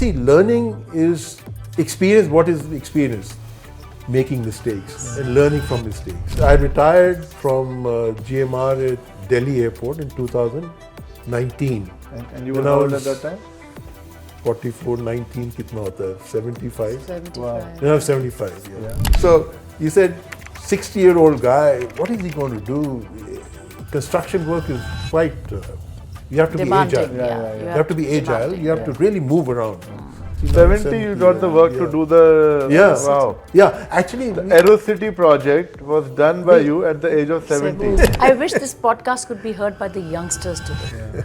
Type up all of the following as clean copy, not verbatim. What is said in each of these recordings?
see, learning is experience. What is experience? Making mistakes and learning from mistakes. I retired from GMR at Delhi Airport in 2019. And you were how old at that time? 44, 19, kitna hota hai? 75? 75. Wow. No, 75, yeah. So you said, 60-year-old guy, what is he going to do? Construction work is quite, you have to Demanding, be agile. You You have to be agile, demanding, you have to really move around. 70, you got the work to do the... Yeah. Wow. Yeah, actually... The Aerocity project was done by you at the age of 70. I wish this podcast could be heard by the youngsters today.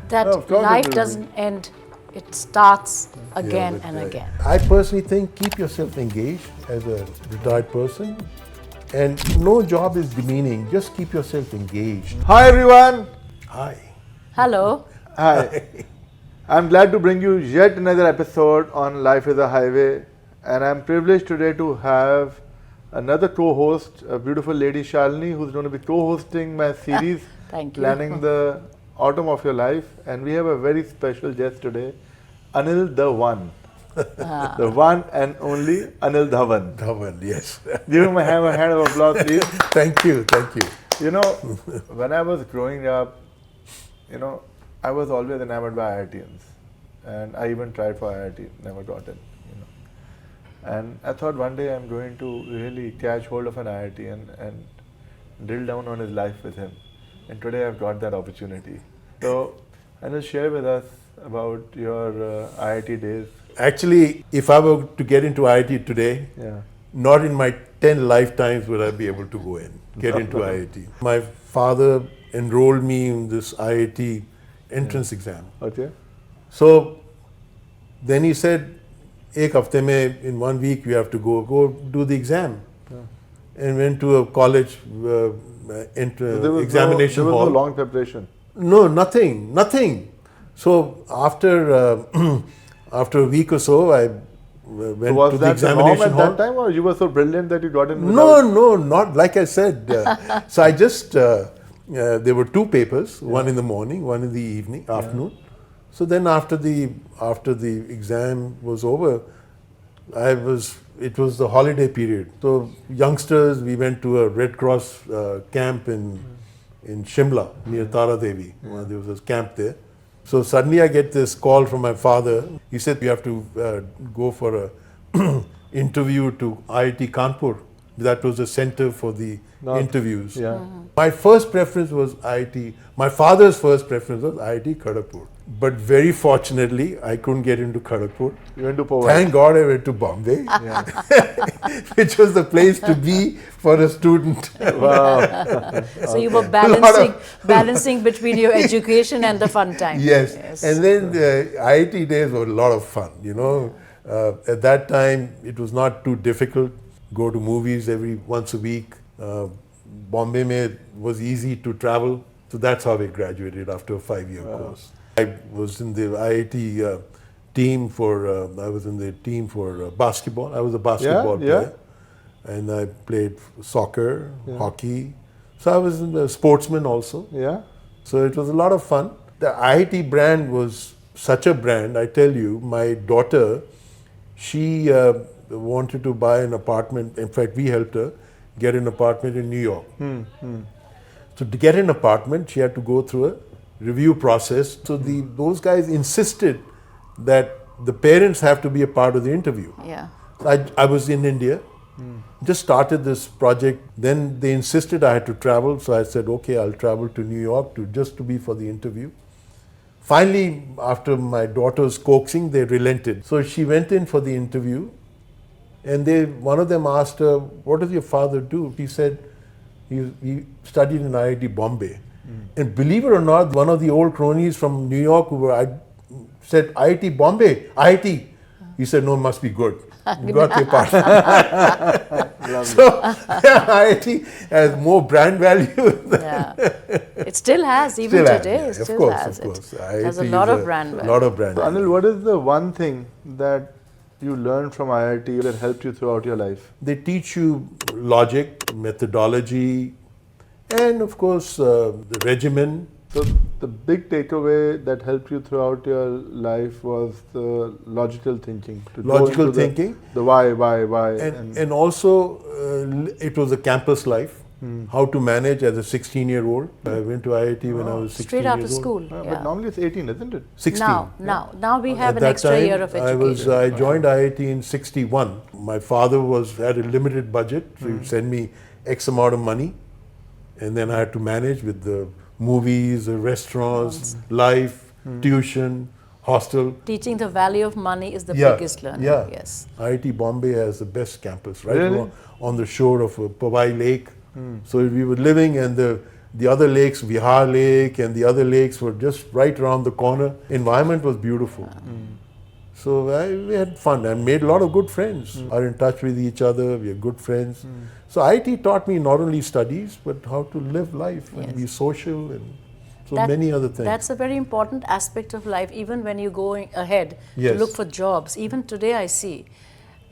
That No, of course it life will be. doesn't end, it starts again but, and again. I personally think keep yourself engaged as a retired person, and no job is demeaning, just keep yourself engaged. Hi everyone. Hi. Hello. Hi. I'm glad to bring you yet another episode on Life is a Highway, and I'm privileged today to have another co-host, a beautiful lady Shalini, who's going to be co-hosting my series Thank you. Planning the Autumn of Your Life, and we have a very special guest today, Anil Dhawan. The one and only Anil Dhawan. Dhawan, yes. Give him a hand of applause, please. Thank you, thank you. You know, when I was growing up, you know, I was always enamored by IITians, and I even tried for IIT, never got in, you know. And I thought one day I'm going to really catch hold of an IITian and drill down on his life with him. And today I've got that opportunity. So, Anil, share with us about your IIT days. Actually, if I were to get into IIT today, Yeah. not in my 10 lifetimes would I be able to go in, get into IIT. My father enrolled me in this IIT entrance exam. Okay. So then he said, "Ek hafte mein, in 1 week you have to go do the exam." And went to a college examination there was hall. no long preparation. No, nothing. So after after a week or so, I went So was to the that the norm examination at hall. that time, or you were so brilliant that you got in No, not like I said. So I just there were 2 papers, one in the morning, one in the afternoon. So then after the exam was over, it was the holiday period. So youngsters, we went to a Red Cross camp in Shimla near Tara Devi. There was a camp there. So suddenly I get this call from my father. He said, "You have to go for a interview to IIT Kanpur." That was the center for the interviews. Yeah. My first preference was IIT. My father's first preference was IIT Kharagpur. But very fortunately, I couldn't get into Kharagpur. You went to Powai. Thank God I went to Bombay, which was the place to be for a student. Wow. So you were Lot balancing between your education and the fun time. Yes. And then the IIT days were a lot of fun, you know. At that time, it was not too difficult. Go to movies once a week. Bombay mein was easy to travel. So that's how I graduated after a 5-year course. I was in the IIT team for basketball. I was a basketball player. And I played soccer, hockey. So I was a sportsman also. Yeah. So it was a lot of fun. The IIT brand was such a brand, I tell you. My daughter, she wanted to buy an apartment. In fact, we helped her get an apartment in New York. So to get an apartment, she had to go through a review process. So those guys insisted that the parents have to be a part of the interview. Yeah. I was in India, just started this project. Then they insisted I had to travel. So I said, okay, I'll travel to New York just to be for the interview. Finally, after my daughter's coaxing, they relented. So she went in for the interview. And one of them asked her, "What does your father do?" She said, he studied in IIT Bombay. And believe it or not, one of the old cronies from New York I said, "IIT Bombay, IIT." He said, "No, it must be good. You got your part." So IIT has more brand value. Yeah. It still has, even today. It still has. Of course. It has a lot of brand value. A lot of brand So, value. Anil, what is the one thing that you learned from IIT that helped you throughout your life? They teach you logic, methodology, and of course the regimen. So the big takeaway that helped you throughout your life was the logical thinking. To go Logical into thinking. The why. And also, it was a campus life. How to manage as a 16-year-old. I went to IIT when I was 16 Straight years after old. school. But normally it's 18, isn't it? 16. Now we have At an that extra time, year of education. I joined IIT in 61. My father had a limited budget, so he would send me X amount of money, and then I had to manage with the movies, the restaurants, life, tuition, hostel. Teaching the value of money is the biggest learning. Yeah. Yes. IIT Bombay has the best campus, right Really? on the shore of Powai Lake. So we were living, and the other lakes, Vihar Lake, and the other lakes were just right around the corner. Environment was beautiful. So we had fun and made a lot of good friends. Are in touch with each other. We are good friends. So IIT taught me not only studies but how to live life and be social and so many other things. That's a very important aspect of life. Even when you're going ahead to look for jobs. Even today, I see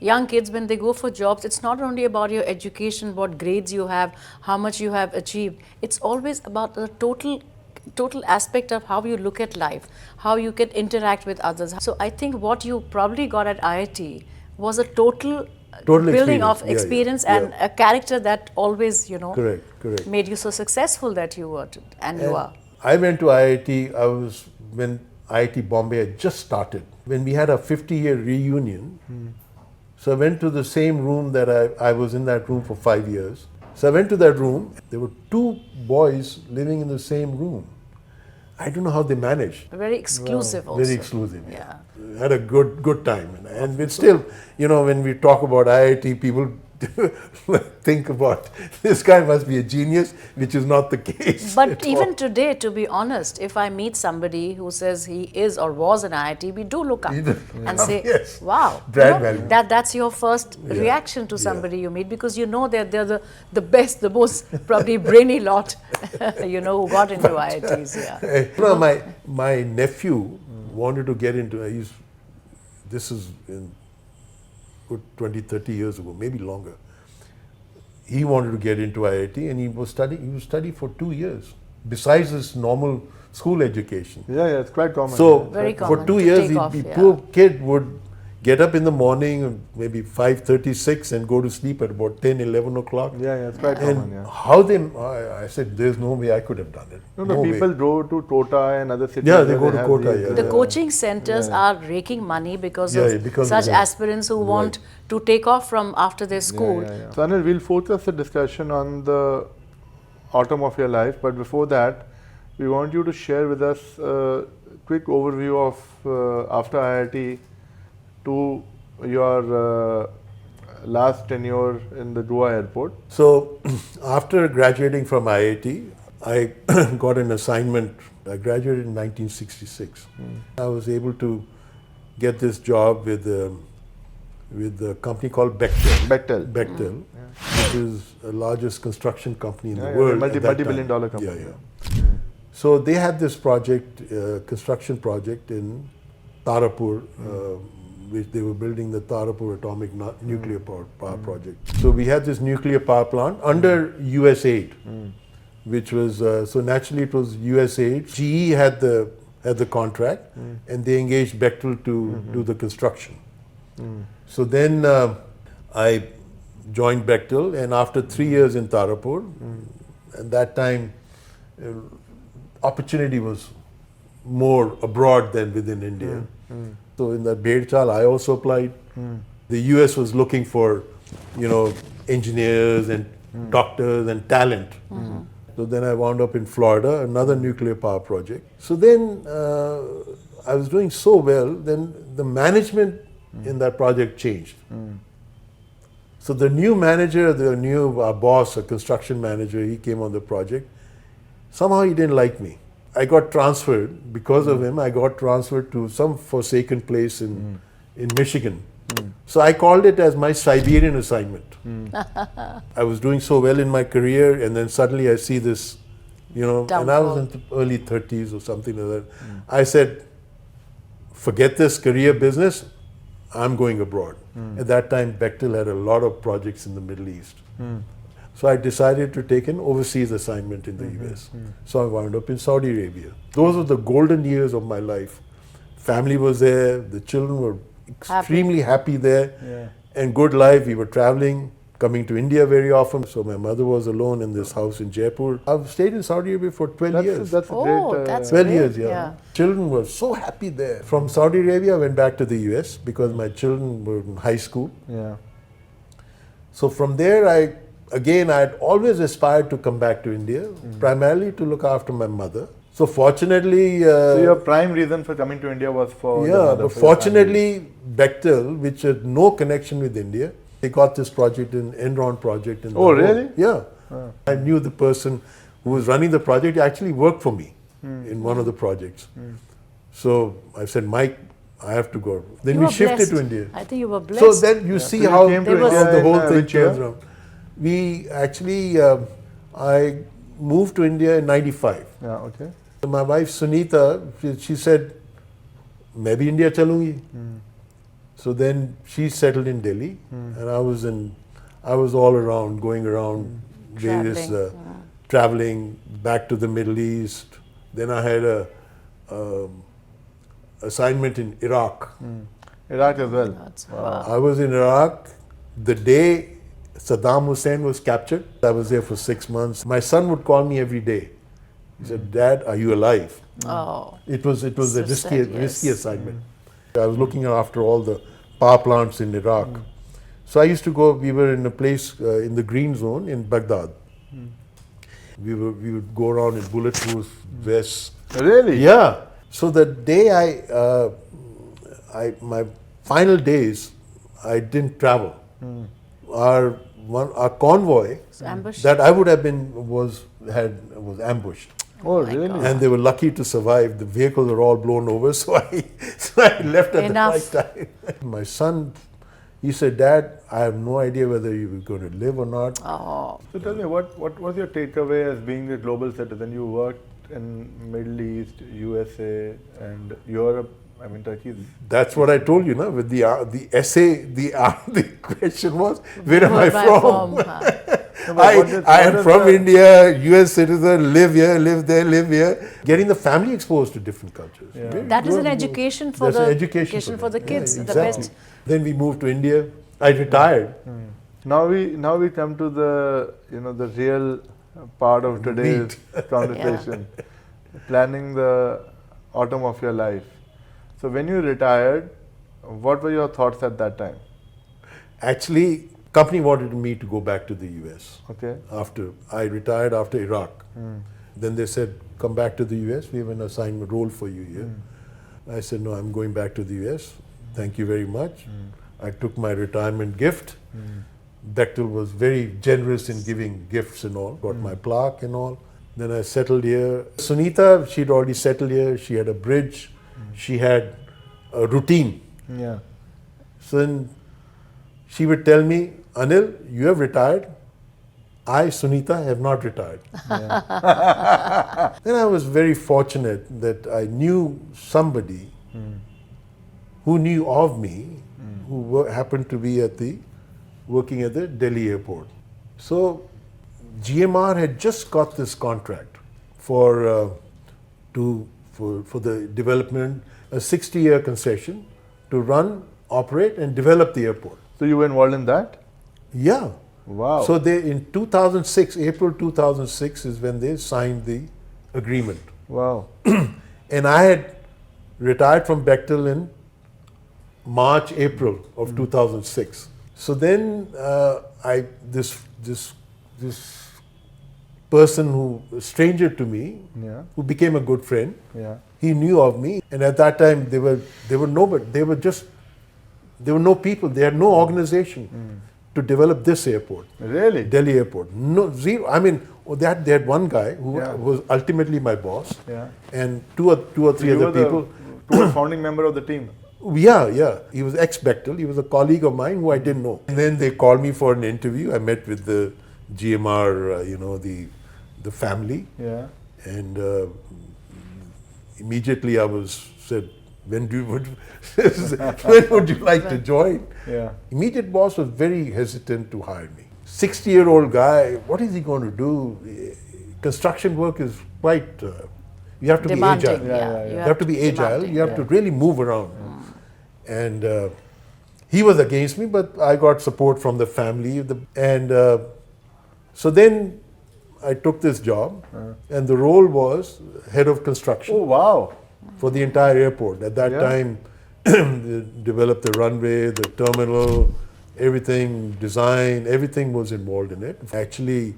young kids, when they go for jobs, it's not only about your education, what grades you have, how much you have achieved. It's always about the total aspect of how you look at life, how you can interact with others. So I think what you probably got at IIT was a total building of experience and a character that always, correct. made you so successful that you were and you are. I went to IIT, when IIT Bombay had just started. When we had a 50-year reunion, so I went to the same room that I was in that room for 5 years. So I went to that room. There were 2 boys living in the same room. I don't know how they managed. Very exclusive also. Very exclusive. Yeah. Had a good time. And it's still, when we talk about IIT, people think about this guy must be a genius, which is not the case. But even today, to be honest, if I meet somebody who says he is or was an IIT, we do look up and say, wow, that's your first reaction to somebody you meet, because you know that they're the best, the most probably brainy lot, who got into IITs. My nephew wanted to get into, this is in 20, 30 years ago, maybe longer. He wanted to get into IIT and he was studying for 2 years, besides his normal school education. Yeah, it's quite common. So very common for 2 years, poor kid would get up in the morning, maybe 5:36, and go to sleep at about 10, 11 o'clock. Yeah, it's quite and common. How I said, there's no way I could have done it. No, people go to Tota and other cities. Yeah, they go to Kota. The coaching centers are raking money because of such aspirants who want to take off from after their school. So Anil, we'll focus the discussion on the autumn of your life, but before that, we want you to share with us a quick overview of after IIT to your last tenure in the Goa airport. So after graduating from IIT, I got an assignment. I graduated in 1966. I was able to get this job with a company called Bechtel. Which is the largest construction company in the world. Multi-billion dollar company. So they had this project, construction project in Tarapur, which they were building the Tarapur atomic nuclear power project. So we had this nuclear power plant under US aid, which was, so naturally it was US aid. GE had the contract and they engaged Bechtel to do the construction. So then I joined Bechtel, and after 3 years in Tarapur, at that time opportunity was more abroad than within India. So in that Bedchal, I also applied. The US was looking for, engineers and doctors and talent. So then I wound up in Florida, another nuclear power project. So then I was doing so well, then the management in that project changed. So the new manager, the new boss, a construction manager, he came on the project. Somehow he didn't like me. I got transferred, because of him, I got transferred to some forsaken place in Michigan. So I called it as my Siberian assignment. I was doing so well in my career, and then suddenly I see this, and I was in the early 30s or something like that. I said, forget this career business, I'm going abroad. At that time, Bechtel had a lot of projects in the Middle East. So I decided to take an overseas assignment in the US. So I wound up in Saudi Arabia. Those were the golden years of my life. Family was there, the children were extremely happy there, and good life. We were traveling, coming to India very often. So my mother was alone in this house in Jaipur. I've stayed in Saudi Arabia for 12 years. That's a great... that's 12 great. years, yeah. Children were so happy there. From Saudi Arabia, I went back to the US because my children were in high school. Yeah. So from there, I had always aspired to come back to India, primarily to look after my mother. So fortunately... so your prime reason for coming to India was for the mother, but for your fortunately, Bechtel, which had no connection with India, they got this project, an Enron project. In really? Yeah. I knew the person who was running the project. He actually worked for me in one of the projects. So I said, Mike, I have to go. Then we shifted to India. I think you were blessed. So then you see So you how came to the whole thing which year? turns around. We actually, I moved to India in 95. Yeah, okay. So my wife Sunita, she said, "मैं भी India चलूँगी." So then she settled in Delhi, and I was all around, going around various traveling back to the Middle East. Then I had a assignment in Iraq. Iraq as well. Wow. I was in Iraq the day Saddam Hussein was captured. I was there for 6 months. My son would call me every day. He said, "Dad, are you alive?" Oh. It was a So risky sad, yes. assignment. I was looking after all the power plants in Iraq. So I used to go. We were in a place in the green zone in Baghdad. We would go around in bulletproof vests. Really? Yeah. So the day my final days, I didn't travel. Our convoy Ambushed. that I would have been was ambushed. Oh, my really? God. And they were lucky to survive. The vehicles were all blown over, so I left at Enough. the right time. My son, he said, "Dad, I have no idea whether you were going to live or not." Oh. So tell me, what was your takeaway as being a global citizen? You worked in Middle East, USA, and Europe. I mean, Turkey. That's what I told you, no? With the essay, the question was, "Where am I from?" I am from India, US citizen, live here, live there, live here. Getting the family exposed to different cultures. Yeah. Very That is good. an education for That's the an education for the them. kids. Yeah, The exactly. best. Then we moved to India. I retired. Now we come to the the real part of today's conversation. Planning the autumn of your life. So when you retired, what were your thoughts at that time? Actually, company wanted me to go back to the US. Okay. After I retired after Iraq. Then they said, "Come back to the US. We have an assignment role for you here." I said, "No, I'm going back to the US. Thank you very much." I took my retirement gift. Bechtel was very generous in giving gifts and all. Got my plaque and all. Then I settled here. Sunita, she'd already settled here. She had a bridge. She had a routine. Yeah. So then she would tell me, "Anil, you have retired. I, Sunita, have not retired." Then I was very fortunate that I knew somebody who knew of me, who happened to be working at the Delhi airport. So GMR had just got this contract for the development, a 60-year concession to run, operate, and develop the airport. So you were involved in that? Yeah. Wow. So they in 2006, April 2006 is when they signed the agreement. Wow. And I had retired from Bechtel in March, April of 2006. So then this person a stranger to me, who became a good friend, he knew of me, and at that time there were no people, they had no organization to develop this airport. Really? Delhi airport. No, zero. I mean, they had one guy who was ultimately my boss, and two or three other people. Who was founding member of the team? Yeah. He was ex-Bechtel. He was a colleague of mine who I didn't know. And then they called me for an interview. I met with the GMR, the family. Yeah. And immediately I said, when would you like to join? Yeah. Immediate boss was very hesitant to hire me. 60-year-old guy, what is he going to do? Construction work is quite, you have to Demanding, be agile. yeah. You have to be agile, demanding. you have to really move around. And he was against me, but I got support from the family. So then I took this job, and the role was head of construction. Oh, wow. For the entire airport. At that time, they developed the runway, the terminal, everything, design, everything was involved in it. Actually,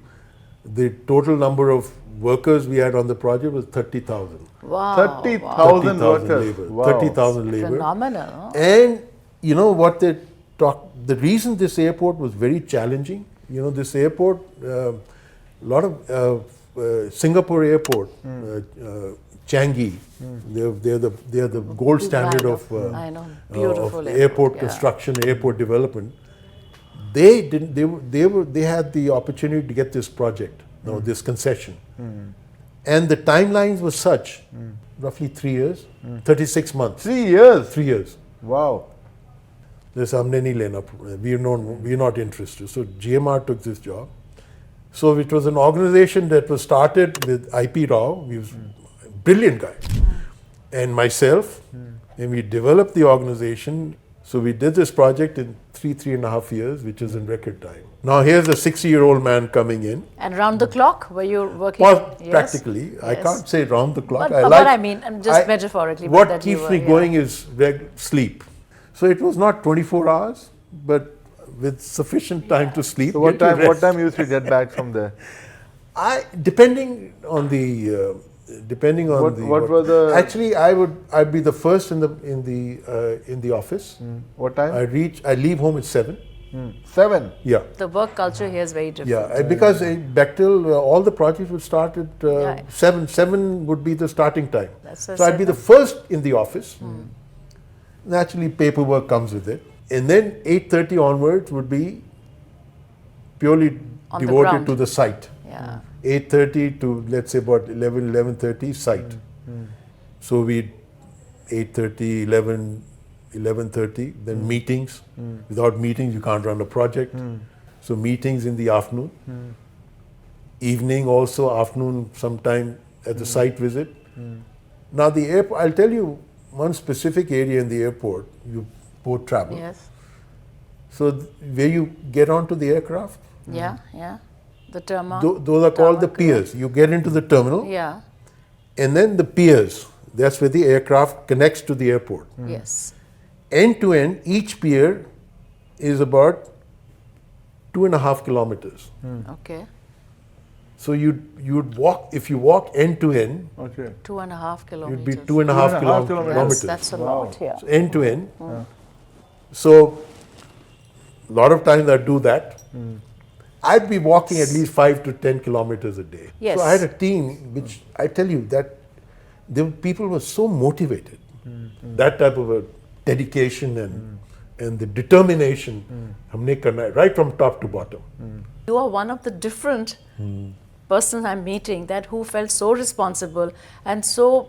the total number of workers we had on the project was 30,000. Wow. 30,000 workers. labor. Wow. 30,000 labor. Phenomenal. Huh? And you know what they talk, the reason this airport was very challenging, you know, this airport, a lot of Singapore airport, Changi, they're the gold standard of I know. Beautiful airport construction, airport development. They had the opportunity to get this project, this concession, and the timelines were such, roughly 3 years, 36 months. 3 years? 3 years. Wow. There's हमने नहीं लेना, we're not interested. So GMR took this job. So it was an organization that was started with IP Rao. He was a brilliant guy, and myself, and we developed the organization. So we did this project in 3.5 years, which is in record time. Now here's a 60-year-old man coming in. And round the clock, were you working? Well, Yes? practically. I Yes. can't say round the clock. But I mean, just metaphorically. What that you keeps were, me going is sleep. So it was not 24 hours, but with sufficient time to sleep. So what get to rest. time you used to get back from there? Depending on the What were the actually I'd be the first in the office. what time? I leave home at 7. 7. Yeah. The work culture here is very different. Yeah, because Bechtel, all the projects would start at 7. 7 would be the starting time. That's So I'd be the first in the office. Naturally, paperwork comes with it. And then 8:30 onwards would be purely On the devoted ground. to the site. Yeah. 8:30 to, let's say, about 11:30 site. So we'd 8:30, 11:30, then meetings. Without meetings, you can't run a project. So meetings in the afternoon. Evening also, afternoon sometime at the site visit. Now the airport, I'll tell you one specific area in the airport, you both travel. Yes. So where you get onto the aircraft, Yeah. The terminal. those are called the piers. You get into the terminal, Yeah. and then the piers, that's where the aircraft connects to the airport. Yes. End to end, each pier is about 2.5 kilometers. Okay. So you'd walk, if you walk end to end, Okay. 2.5 kilometers. you'd be 2.5 2.5 kilometers. That's a Wow. lot here. So end to end. So a lot of times I do that. I'd be walking at least 5 to 10 kilometers a day. Yes. So I had a team, which I tell you that people were so motivated. That type of a dedication and the determination, हमने करना है, right from top to bottom. You are one of the different persons I'm meeting that who felt so responsible and so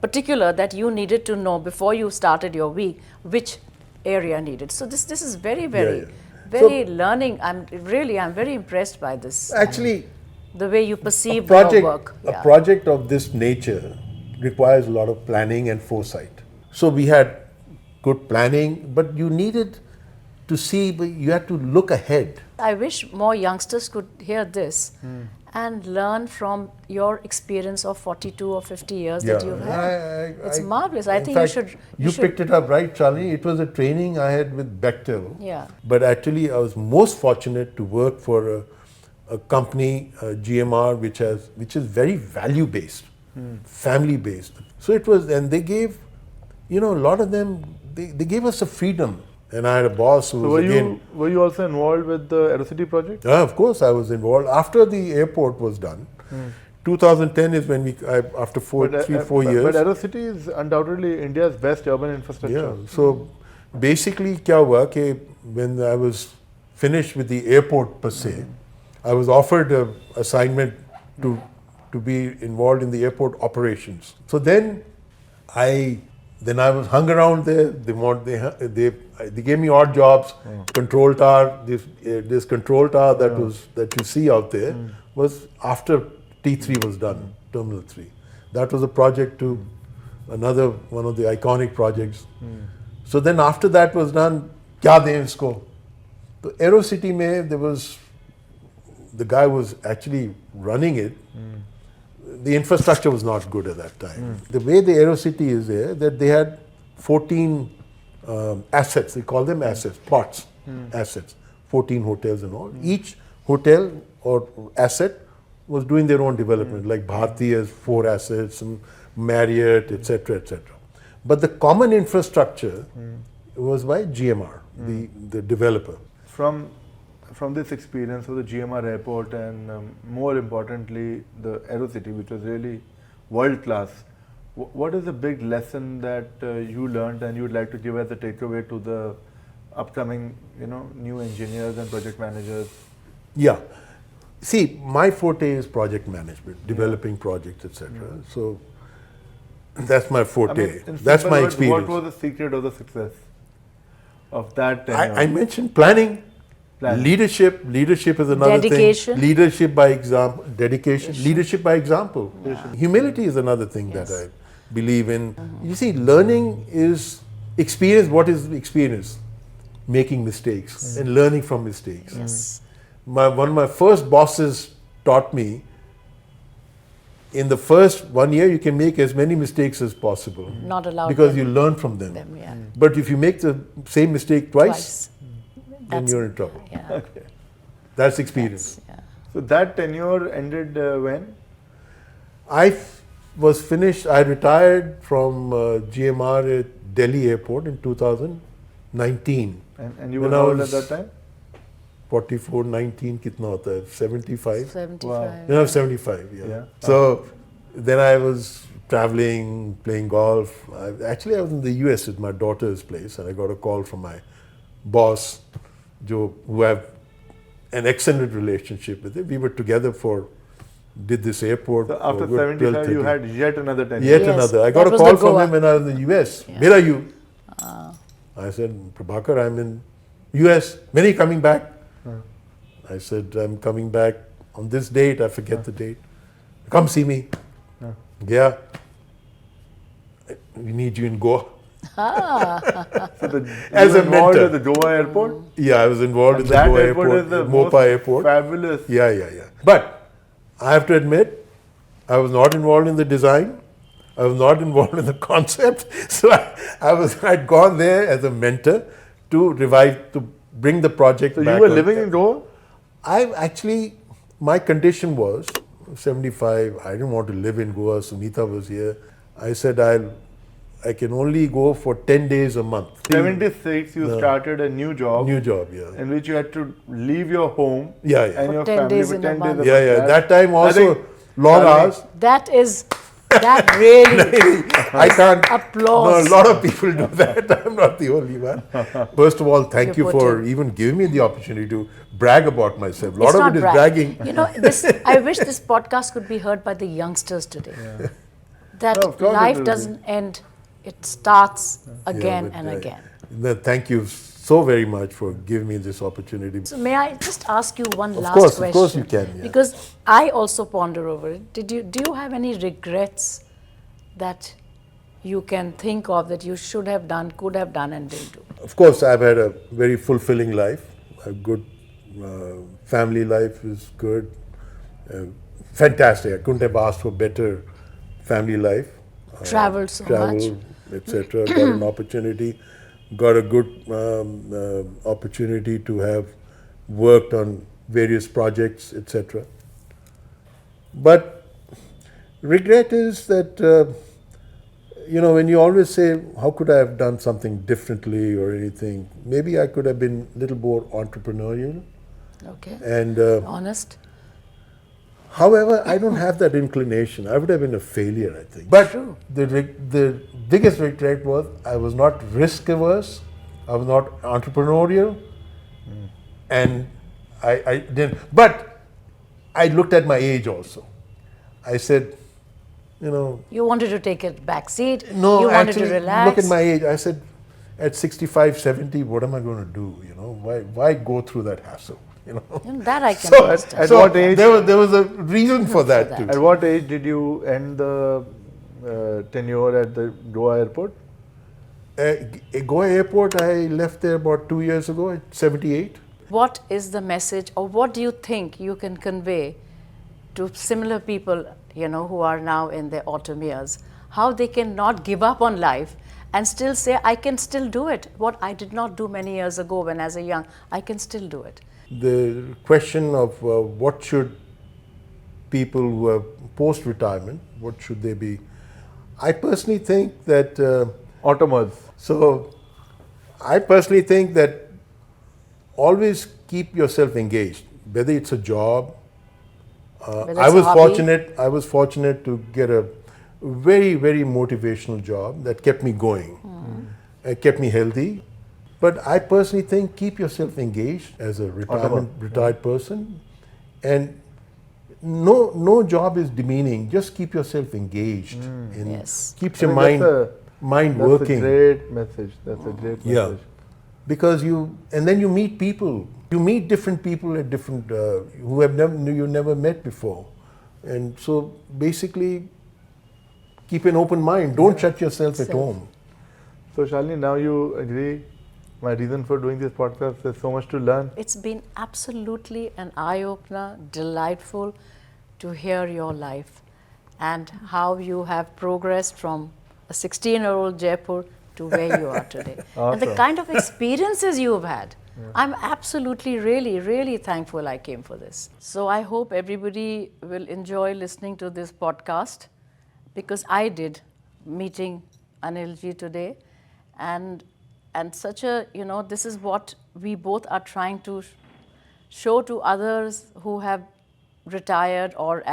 particular that you needed to know before you started your week which area needed. So this is very very learning. I'm very impressed by this. Actually, The way you perceive project, your work. a project of this nature requires a lot of planning and foresight. So we had good planning, but you needed to see, you had to look ahead. I wish more youngsters could hear this and learn from your experience of 42 or 50 years that you've had. It's marvelous. I in think fact, you should. picked it up right, Shalini. It was a training I had with Bechtel. Yeah. But actually, I was most fortunate to work for a company, GMR, which is very value based, family based. So it was, and they gave, a lot of them, they gave us a freedom. And I had a boss who was Were you also involved with the Aerocity project? Of course, I was involved. After the airport was done, 2010 is when after 4 years. But Aerocity is undoubtedly India's best urban infrastructure. Yeah. So basically, क्या हुआ कि when I was finished with the airport per se, I was offered an assignment to be involved in the airport operations. So then I Then I was hung around there. They gave me odd jobs. Control tower. This control tower that you see out there was after T3 was done, Terminal 3. That was a project to another one of the iconic projects. So then after that was done, क्या दें इसको? So AeroCity में the guy was actually running it. The infrastructure was not good at that time. The way the AeroCity is there, that they had 14 assets. They call them assets, plots, assets. 14 hotels and all. Each hotel or asset was doing their own development, like Bharti has 4 assets, and Marriott, etc., etc. But the common infrastructure was by GMR, the developer. From this experience of the GMR airport and more importantly the AeroCity, which was really world class, what is the big lesson that you learned and you would like to give as a takeaway to the upcoming, new engineers and project managers? Yeah. See, my forte is project management, developing projects, etc. So that's my forte. That's my experience. What was the secret of the success of that? I mentioned planning. Leadership is another dedication. thing. Leadership by example. Dedication. Leadership by example. Humility is another thing that I believe in. You see, learning is experience. What is experience? Making mistakes and learning from mistakes. Yes. One of my first bosses taught me, in the first 1 year, you can make as many mistakes as possible. Not allowed. Because you learn from them. But if you make the same mistake twice, then you're in trouble. Yeah. Okay. That's experience. So that tenure ended when? I was finished. I retired from GMR at Delhi Airport in 2019. And you were how old at that time? 44, 19, kitna hota hai? 75? 75. Wow. You know, 75, yeah. So then I was traveling, playing golf. Actually, I was in the US at my daughter's place, and I got a call from my boss, who have an excellent relationship with him. We were together did this airport. So after 75, you had yet another tenure. Yet another. I got a call from him when I was in the US. Where are you? I said, Prabhakar, I'm in US. When are you coming back? I said, I'm coming back on this date. I forget the date. Come see me. Yeah. We need you in Goa. So as a mentor at the Goa airport? Yeah, I was involved in the Goa airport, Mopa airport. Fabulous. Yeah. But I have to admit, I was not involved in the design. I was not involved in the concept. So I'd gone there as a mentor to bring the project back. So you were living in Goa? My condition was 75. I didn't want to live in Goa. Sunita was here. I said, I can only go for 10 days a month. 76, you started a new job. In which you had to leave your home and your for 10 family days for in 10 a month. days. That time also long hours. That really I can't. Applause. No, a lot of people do that. I'm not the only one. First of all, thank you for even giving me the opportunity to brag about myself. A lot of it is bragging. I wish this podcast could be heard by the youngsters today. That life doesn't end. It starts again and again. Thank you so very much for giving me this opportunity. So may I just ask you one last question? Of course you can. Yeah. Because I also ponder over it. Do you have any regrets that you can think of that you should have done, could have done and didn't do? Of course, I've had a very fulfilling life. A good family life is good. Fantastic. I couldn't have asked for better family life. Traveled so much. Etc. Got an opportunity. Got a good opportunity to have worked on various projects, etc. But regret is that, when you always say, how could I have done something differently or anything, maybe I could have been a little more entrepreneurial. Okay. And honest. However, I don't have that inclination. I would have been a failure, I think. But the biggest regret was I was not risk averse. I was not entrepreneurial. And I didn't. But I looked at my age also. I said, you know. You wanted to take a back seat. No, you wanted actually, to relax. look at my age. I said, at 65, 70, what am I going to do? You know, why go through that hassle? You know. That I can So, understand. At what age? There was a reason for that too. At what age did you end the tenure at the Goa airport? Goa airport, I left there about 2 years ago at 78. What is the message, or what do you think you can convey to similar people, you know, who are now in their autumn years? How they can not give up on life and still say, I can still do it. What I did not do many years ago when I was young, I can still do it. The question of what should people who are post-retirement, what should they be? I personally think that Autumners. So, I personally think that always keep yourself engaged, whether it's a job. Whether I it's a was hobby. fortunate to get a very, very motivational job that kept me going, kept me healthy. But I personally think keep yourself engaged as a retired person, and no job is demeaning. Just keep yourself engaged. Yes. Keeps your mind working. That's a great message. That's a great message. Yeah, because then you meet people. You meet different people at different who you never met before, and so basically keep an open mind. Don't shut yourself at home. So Shalini, now you agree. My reason for doing this podcast is so much to learn. It's been absolutely an eye-opener, delightful to hear your life and how you have progressed from a 16-year-old Jaipur to where you are today. Awesome. And the kind of experiences you have had. I'm absolutely, really, really thankful I came for this. So I hope everybody will enjoy listening to this podcast, because I did, meeting Anilji today. And such a, you know, this is what we both are trying to show to others who have retired or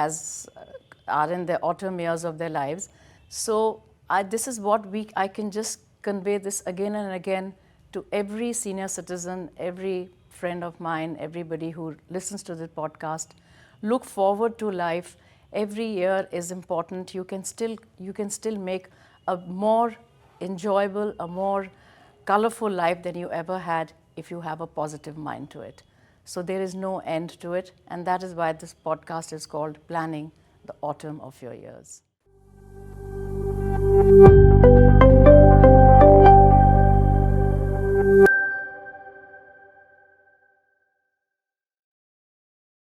are in the autumn years of their lives. So this is what I can just convey this again and again to every senior citizen, every friend of mine, everybody who listens to the podcast. Look forward to life. Every year is important. You can still make a more enjoyable, a more colorful life than you ever had if you have a positive mind to it. So there is no end to it, and that is why this podcast is called Planning the Autumn of Your Years.